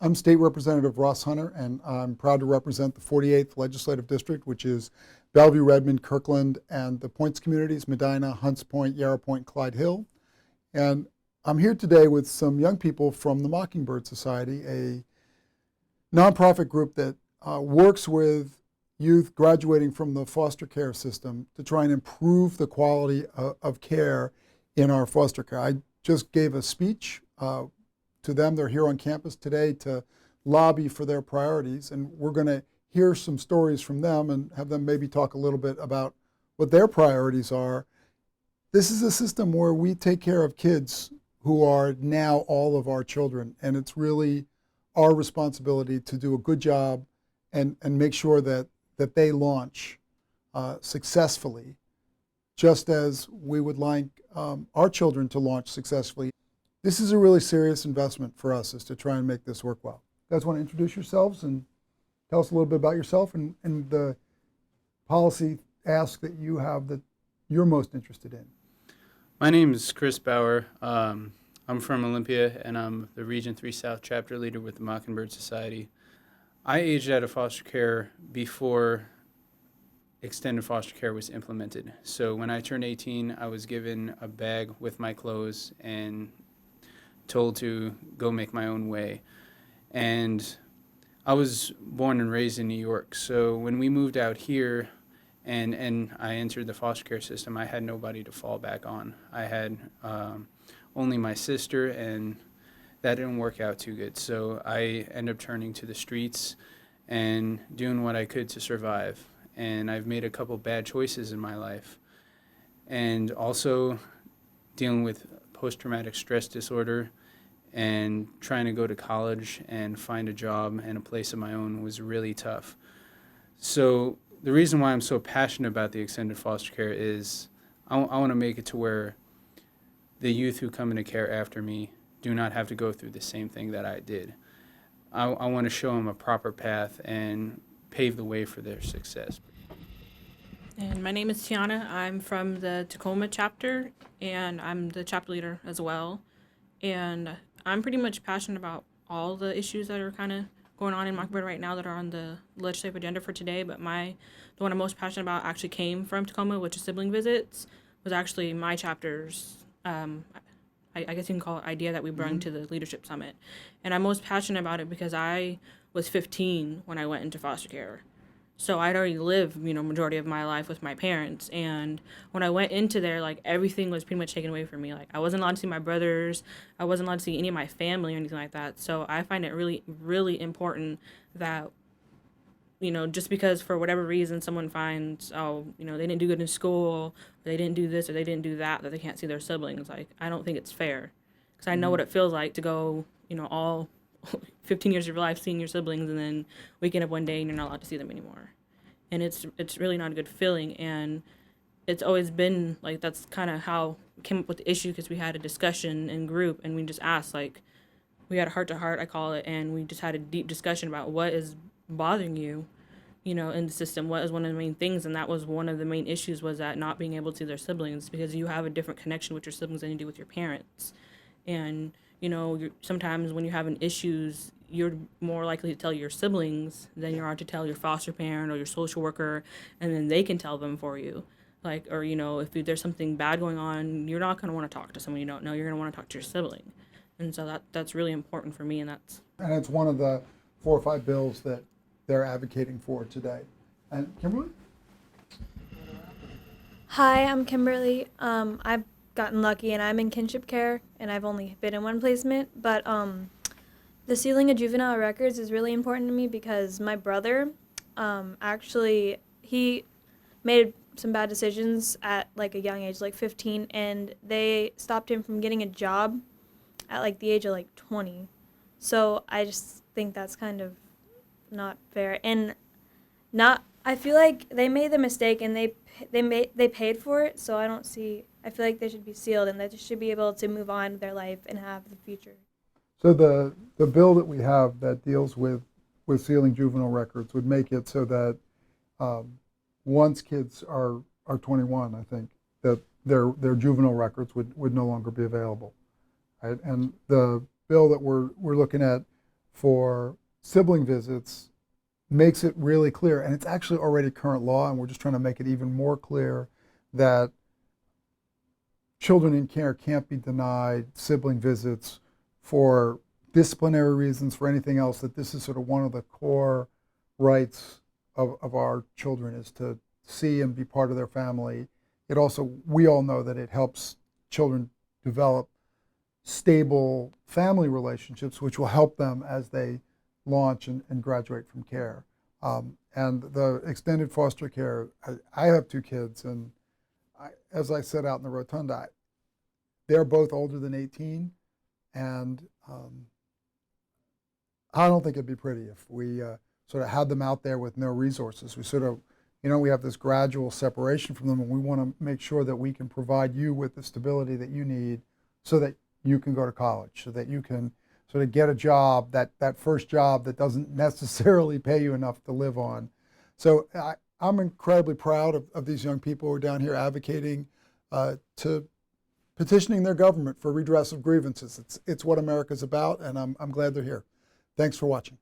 I'm State Representative Ross Hunter, and I'm proud to represent the 48th Legislative District, which is Bellevue, Redmond, Kirkland, and the Points communities, Medina, Hunts Point, Yarrow Point, Clyde Hill. And I'm here today with some young people from the Mockingbird Society, a nonprofit group that works with youth graduating from the foster care system to try and improve the quality of care in our foster care. I just gave a speech to them. They're here on campus today to lobby for their priorities, and we're going to hear some stories from them and have them maybe talk a little bit about what their priorities are. This is a system where we take care of kids who are now all of our children, and it's really our responsibility to do a good job and make sure that they launch successfully, just as we would like our children to launch successfully. This is a really serious investment for us, is to try and make this work well. You guys want to introduce yourselves and tell us a little bit about yourself and the policy ask that you have that you're most interested in? My name is Chris Bauer. I'm from Olympia, and I'm the Region 3 South chapter leader with the Mockingbird Society. I aged out of foster care before extended foster care was implemented. So when I turned 18, I was given a bag with my clothes and told to go make my own way. And I was born and raised in New York. So when we moved out here and I entered the foster care system, I had nobody to fall back on. I had only my sister, and that didn't work out too good. So I ended up turning to the streets and doing what I could to survive. And I've made a couple bad choices in my life. And also dealing with post-traumatic stress disorder and trying to go to college and find a job and a place of my own was really tough. So the reason why I'm so passionate about the extended foster care is I want to make it to where the youth who come into care after me do not have to go through the same thing that I did. I want to show them a proper path and pave the way for their success. And my name is Tiana. I'm from the Tacoma chapter, and I'm the chapter leader as well. And I'm pretty much passionate about all the issues that are kind of going on in Mockingbird right now that are on the legislative agenda for today. But the one I'm most passionate about actually came from Tacoma, which is sibling visits, was actually my chapter's I guess you can call it idea that we brought to the leadership summit. And I'm most passionate about it because I was 15 when I went into foster care. So I'd already lived, majority of my life with my parents. And when I went into there, everything was pretty much taken away from me. I wasn't allowed to see my brothers. I wasn't allowed to see any of my family or anything like that. So I find it really, really important that, just because for whatever reason someone finds, they didn't do good in school, or they didn't do this or they didn't do that they can't see their siblings. I don't think it's fair. Because I know what it feels like to go, all 15 years of your life seeing your siblings, and then waking up one day and you're not allowed to see them anymore. And it's really not a good feeling. And it's always been that's kind of how we came up with the issue, because we had a discussion in group and we just asked, we had a heart to heart, I call it, and we just had a deep discussion about what is bothering you, in the system. What is one of the main things? And that was one of the main issues, was that not being able to see their siblings, because you have a different connection with your siblings than you do with your parents. And sometimes when you're having issues, you're more likely to tell your siblings than you are to tell your foster parent or your social worker, and then they can tell them for you. If there's something bad going on, you're not going to want to talk to someone you don't know. You're going to want to talk to your sibling. And so that's really important for me, and it's one of the 4 or 5 bills that they're advocating for today. And Kimberly? Hi, I'm Kimberly. I've gotten lucky and I'm in kinship care, and I've only been in one placement, but the sealing of juvenile records is really important to me because my brother actually, he made some bad decisions at a young age, 15, and they stopped him from getting a job at the age of 20. So I just think that's kind of not fair, and I feel like they made the mistake and they paid for it, so I feel like they should be sealed and they should be able to move on with their life and have the future. So the bill that we have that deals with sealing juvenile records would make it so that once kids are 21, I think, that their juvenile records would no longer be available. Right? And the bill that we're looking at for sibling visits makes it really clear, and it's actually already current law, and we're just trying to make it even more clear that children in care can't be denied sibling visits for disciplinary reasons, for anything else, that this is sort of one of the core rights of our children is to see and be part of their family. It also, we all know that it helps children develop stable family relationships, which will help them as they launch and graduate from care. And the extended foster care, I have 2 kids, and as I said out in the rotunda, they're both older than 18, and I don't think it'd be pretty if we sort of had them out there with no resources. We sort of, we have this gradual separation from them, and we want to make sure that we can provide you with the stability that you need so that you can go to college, so that you can sort of get a job, that first job that doesn't necessarily pay you enough to live on. So I'm incredibly proud of these young people who are down here advocating to petitioning their government for redress of grievances. It's what America's about, and I'm glad they're here. Thanks for watching.